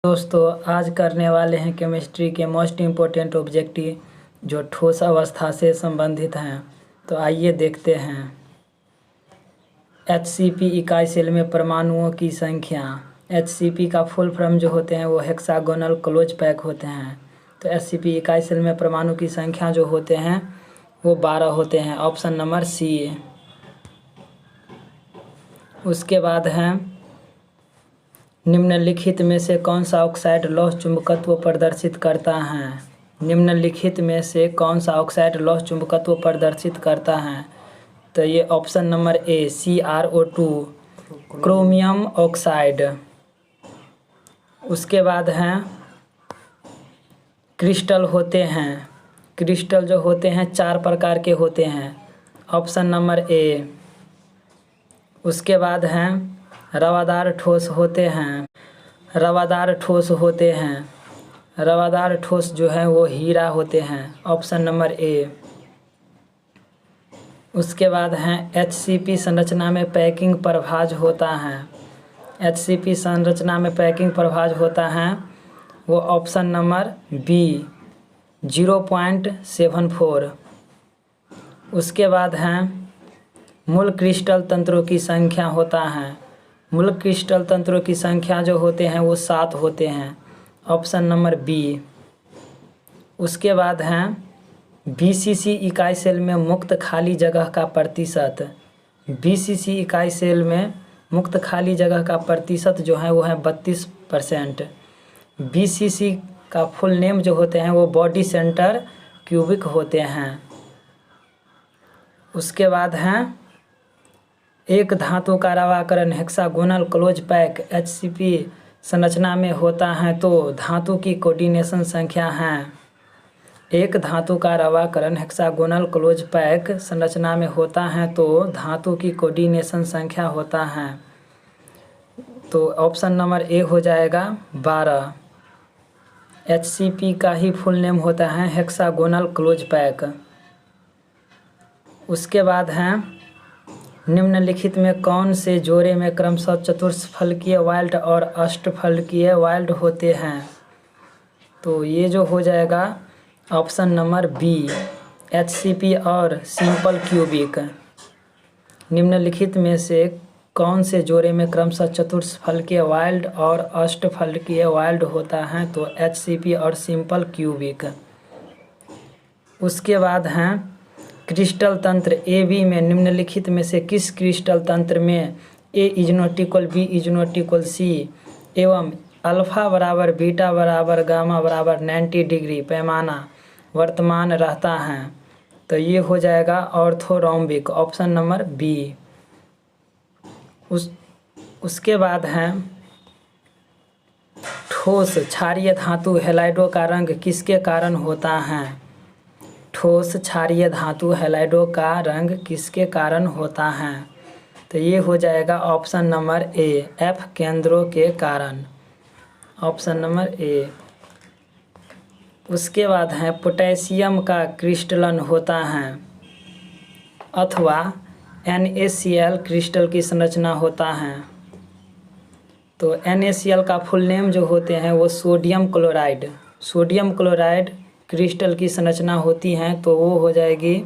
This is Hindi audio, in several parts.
दोस्तों आज करने वाले हैं केमिस्ट्री के मोस्ट इम्पोर्टेंट ऑब्जेक्टिव जो ठोस अवस्था से संबंधित हैं। तो आइए देखते हैं। HCP इकाई सेल में परमाणुओं की संख्या। HCP का फुल फॉर्म जो होते हैं वो हेक्सागोनल क्लोज पैक होते हैं। तो HCP इकाई सेल में परमाणु की संख्या जो होते हैं वो 12 होते हैं। Option number C. उसके बाद है निम्नलिखित में से कौन सा ऑक्साइड लौह चुंबकत्व प्रदर्शित करता है। निम्नलिखित में से कौन सा ऑक्साइड लौह चुंबकत्व प्रदर्शित करता है। तो ये option number A CrO2 chromium oxide. उसके बाद हैं क्रिस्टल होते हैं। क्रिस्टल जो होते हैं 4 प्रकार के होते हैं। Option number A. उसके बाद हैं रवादार ठोस होते हैं। रवादार ठोस होते हैं। रवादार ठोस जो है वो हीरा होते हैं। Option number A. उसके बाद हैं HCP संरचना में पैकिंग प्रभाज होता है। HCP संरचना में पैकिंग प्रभाज होता है वो ऑप्शन नंबर बी 0.74। उसके बाद हैं मूल क्रिस्टल तंत्रों की संख्या होता है। मूल क्रिस्टल तंत्रों की संख्या जो होते हैं वो 7 होते हैं। Option number B. उसके बाद हैं BCC इकाई सेल में मुक्त खाली जगह का प्रतिशत। BCC इकाई सेल में मुक्त खाली जगह का प्रतिशत जो है वो है 32%। BCC का फुल नेम जो होते हैं वो बॉडी सेंटर क्यूबिक होते हैं। उसके बाद हैं एक धातु का रवाकरण हेक्सागोनल क्लोज पैक HCP संरचना में होता है तो धातु की कोऑर्डिनेशन संख्या है। एक धातु का रवाकरण हेक्सागोनल क्लोज पैक संरचना में होता है तो धातु की कोऑर्डिनेशन संख्या होता है। तो ऑप्शन नंबर ए हो जाएगा 12। HCP का ही फुल नेम होता है हेक्सागोनल क्लोज पैक। उसके बाद हैं निम्नलिखित में कौन से जोड़े में क्रमशः चतुष्फलकीय वाइल्ड और अष्टफलकीय वाइल्ड होते हैं। तो ये जो हो जाएगा ऑप्शन नंबर बी HCP और सिंपल क्यूबिक। निम्नलिखित में से कौन से जोड़े में क्रमशः चतुष्फलकीय वाइल्ड और अष्टफलकीय वाइल्ड होता है तो HCP और सिंपल क्यूबिक। उसके बाद हैं क्रिस्टल तंत्र AB में निम्नलिखित में से किस क्रिस्टल तंत्र में A = B = C एवं अल्फा बराबर बीटा बराबर गामा बराबर 90 डिग्री पैमाना वर्तमान रहता है। तो ये हो जाएगा ऑर्थोरोम्बिक। Option number B. उसके बाद हैं ठोस क्षारीय धातु हैलाइडो का रंग किसके कारण होता है। ठोस क्षारीय धातु हैलाइडो का रंग किसके कारण होता है। तो ये हो जाएगा ऑप्शन नंबर ए F केंद्रों के कारण। Option number A. उसके बाद है पोटेशियम का क्रिस्टलन होता है अथवा NaCl क्रिस्टल की संरचना होता है। तो NaCl का फुल नेम जो होते हैं वो sodium chloride. Sodium chloride crystal की संरचना होती है तो वो हो जाएगी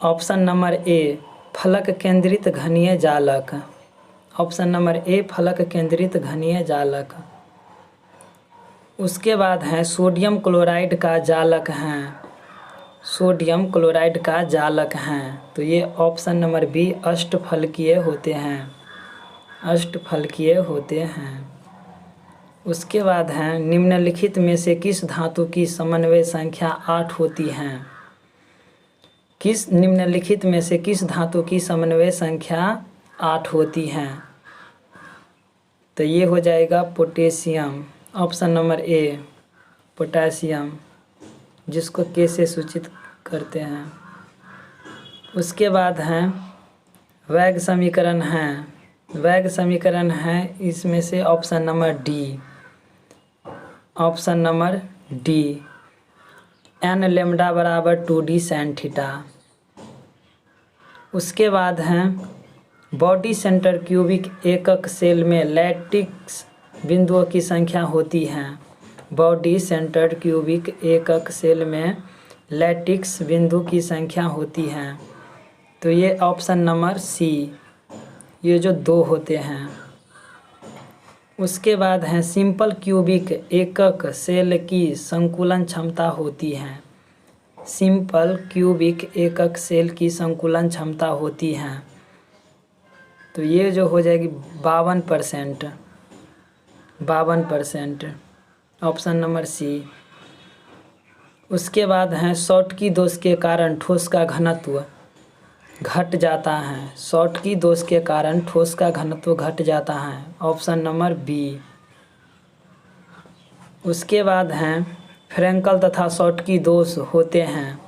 ऑप्शन नंबर ए फलक केंद्रित घनीय जालक। ऑप्शन नंबर ए फलक केंद्रित घनीय जालक। उसके बाद है सोडियम क्लोराइड का जालक हैं। सोडियम क्लोराइड का जालक हैं तो ये ऑप्शन नंबर बी अष्टफलकीय होते हैं। अष्टफलकीय होते हैं। उसके बाद है निम्नलिखित में से किस धातु की समन्वय संख्या 8 होती है। निम्नलिखित में से किस धातु की समन्वय संख्या 8 होती है। तो ये हो जाएगा potassium. Option number A potassium जिसको के से सूचित करते हैं। उसके बाद हैं वैग समीकरण हैं। वैग समीकरण है इसमें से option number D. Option number D n λ = 2d sin theta. उसके बाद हैं बॉडी सेंटर क्यूबिक एकक सेल में लैटिक्स बिंदुओं की संख्या होती है। बॉडी सेंटर क्यूबिक एकक सेल में लैटिक्स बिंदु की संख्या होती है। तो ये ऑप्शन नंबर सी, ये जो 2 होते हैं। उसके बाद है सिंपल क्यूबिक एकक सेल की संकुलन क्षमता होती है। सिंपल क्यूबिक एकक सेल की संकुलन क्षमता होती है। तो ये जो हो जाएगी 52%, 52%, ऑप्शन नंबर सी। उसके बाद है शॉटकी दोष के कारण ठोस का घनत्व घट जाता है। शॉटकी दोष के कारण ठोस का घनत्व घट जाता है, ऑप्शन नंबर बी। उसके बाद हैं फ्रैंकल तथा शॉटकी दोष होते हैं।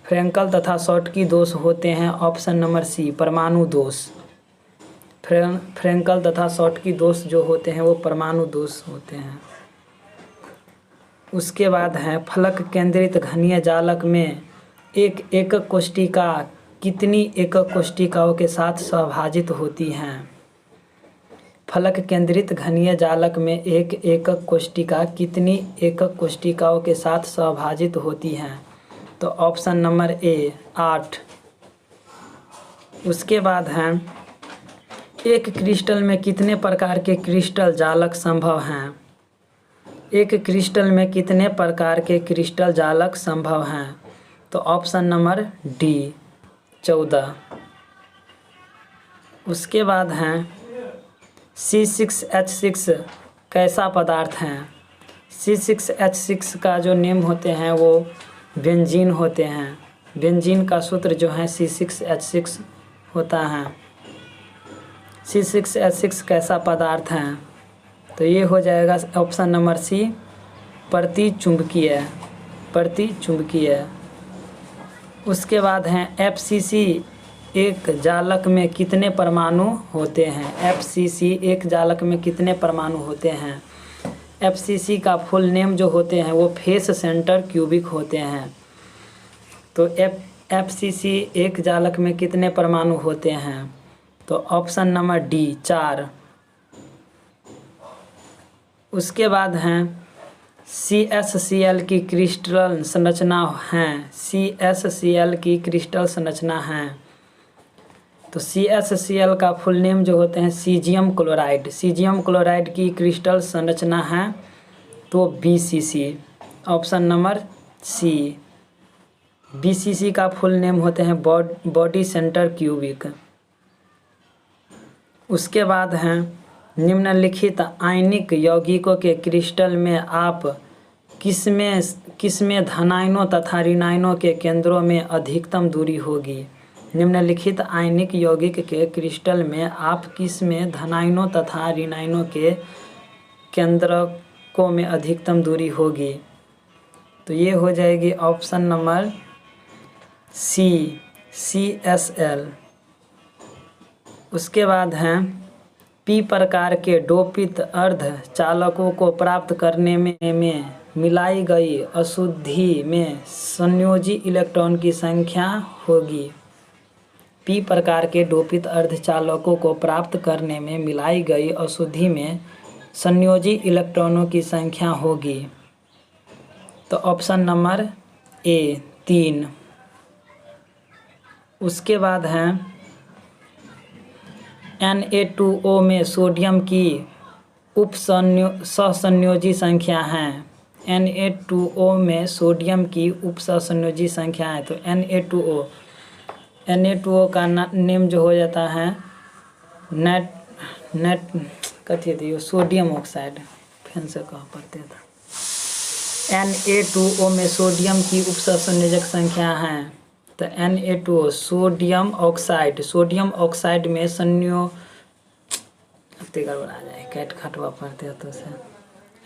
फ्रैंकल तथा शॉटकी दोष होते हैं, ऑप्शन नंबर सी, परमाणु दोष। फ्रैंकल तथा शॉटकी दोष जो होते हैं वो परमाणु दोष होते हैं। उसके बाद है फलक केंद्रित घनीय जालक में एक एकक कोष्ठिका कितनी एकक कोष्ठिकाओं के साथ सहभाजित होती हैं। फलक केंद्रित घनीय जालक में एक एकक कोष्ठिका कितनी एकक कोष्ठिकाओं के साथ सहभाजित होती हैं। तो ऑप्शन नंबर ए, 8। उसके बाद हैं एक क्रिस्टल में कितने प्रकार के क्रिस्टल जालक संभव हैं। एक क्रिस्टल में कितने प्रकार के क्रिस्टल जालक संभव हैं। तो ऑप्शन नंबर डी, 14। उसके बाद हैं C6H6 कैसा पदार्थ है। C6H6 का जो नेम होते हैं वो बेंजीन होते हैं। बेंजीन का सूत्र जो है C6H6 होता है। C6H6 कैसा पदार्थ है। तो ये हो जाएगा ऑप्शन नंबर सी, प्रतिचुंबकीय, प्रतिचुंबकीय। उसके बाद हैं FCC एक जालक में कितने परमाणु होते हैं। FCC एक जालक में कितने परमाणु होते हैं। FCC का फुल नेम जो होते हैं वो फेस सेंटर क्यूबिक होते हैं। तो FCC एक जालक में कितने परमाणु होते हैं। तो ऑप्शन नंबर डी, 4। उसके बाद हैं CSCl की क्रिस्टल संरचना हैं। CSCl की क्रिस्टल संरचना हैं। तो CSCl का फुल नेम जो होते हैं सीजियम क्लोराइड। सीजियम क्लोराइड की क्रिस्टल संरचना है तो BCC, option number C. BCC का फुल नेम होते हैं बॉडी सेंटर क्यूबिक। उसके बाद हैं निम्नलिखित आयनिक यौगिकों के क्रिस्टल में आप किसमें धनायनों तथा ऋणायनों के केंद्रों में अधिकतम दूरी होगी। निम्नलिखित आयनिक यौगिक के क्रिस्टल में आप किसमें धनायनों तथा ऋणायनों के केंद्रकों में अधिकतम दूरी होगी। तो ये हो जाएगी ऑप्शन नंबर सी, CSL। उसके बाद हैं P प्रकार के डोपित अर्ध चालकों को प्राप्त करने में मिलाई गई अशुद्धि में संयोजी इलेक्ट्रॉन की संख्या होगी। P प्रकार के डोपित अर्धचालकों को प्राप्त करने में मिलाई गई अशुद्धि में संयोजी इलेक्ट्रॉनों की संख्या होगी। तो ऑप्शन नंबर ए, 3। उसके बाद हैं Na2O में सोडियम की सहसंयोजी संख्या है। Na2O में सोडियम की सहसंयोजी संख्या है। तो Na2O का नेम जो हो जाता है नेट कथी थी, सोडियम ऑक्साइड, फिर से कह पड़ते था। Na2O में सोडियम की उपसंयोजक संख्या है। तो Na2O सोडियम ऑक्साइड में गड़बड़ा जाए, कैट खटवा पड़ते तो से।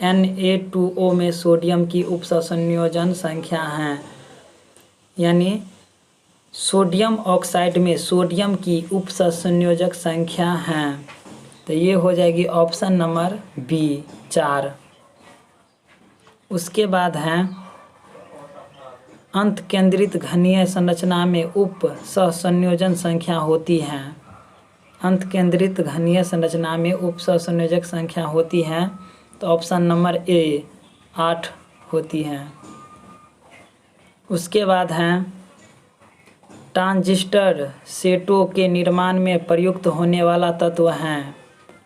Na2O में सोडियम की उपसंयोजन संख्या है, यानी सोडियम ऑक्साइड में सोडियम की उपसंयोजक संख्या है। तो ये हो जाएगी ऑप्शन नंबर बी, 4। उसके बाद हैं अंत केंद्रित घनीय संरचना में उप सहसंयोजन संख्या होती है। अंत केंद्रित घनीय संरचना में उप सहसंयोजक संख्या होती है, तो ऑप्शन नंबर ए 8 होती है। उसके बाद हैं ट्रांजिस्टर सेटों के निर्माण में प्रयुक्त होने वाला तत्व हैं।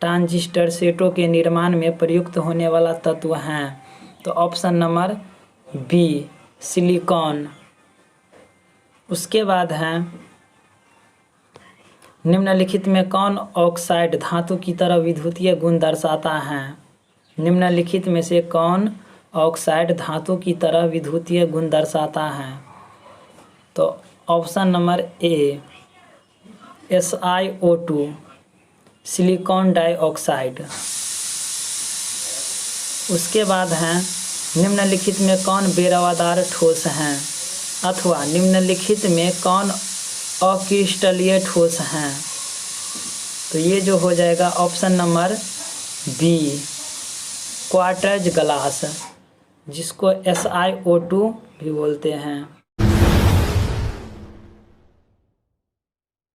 ट्रांजिस्टर सेटों के निर्माण में प्रयुक्त होने वाला तत्व हैं, तो ऑप्शन नंबर बी सिलिकॉन। उसके बाद हैं निम्नलिखित में कौन ऑक्साइड धातु की तरह विद्युतीय गुण दर्शाता है। निम्नलिखित में से कौन ऑक्साइड धातु की तरह विद्युतीय गुण दर्शाता है, तो option number A SiO2 silicon dioxide. उसके बाद हैं निम्नलिखित में कौन बेरवादार ठोस हैं, अथवा निम्नलिखित में कौन अक्रिस्टलीय ठोस हैं, तो ये जो हो जाएगा option number B quartz glass, जिसको SiO2 भी बोलते हैं।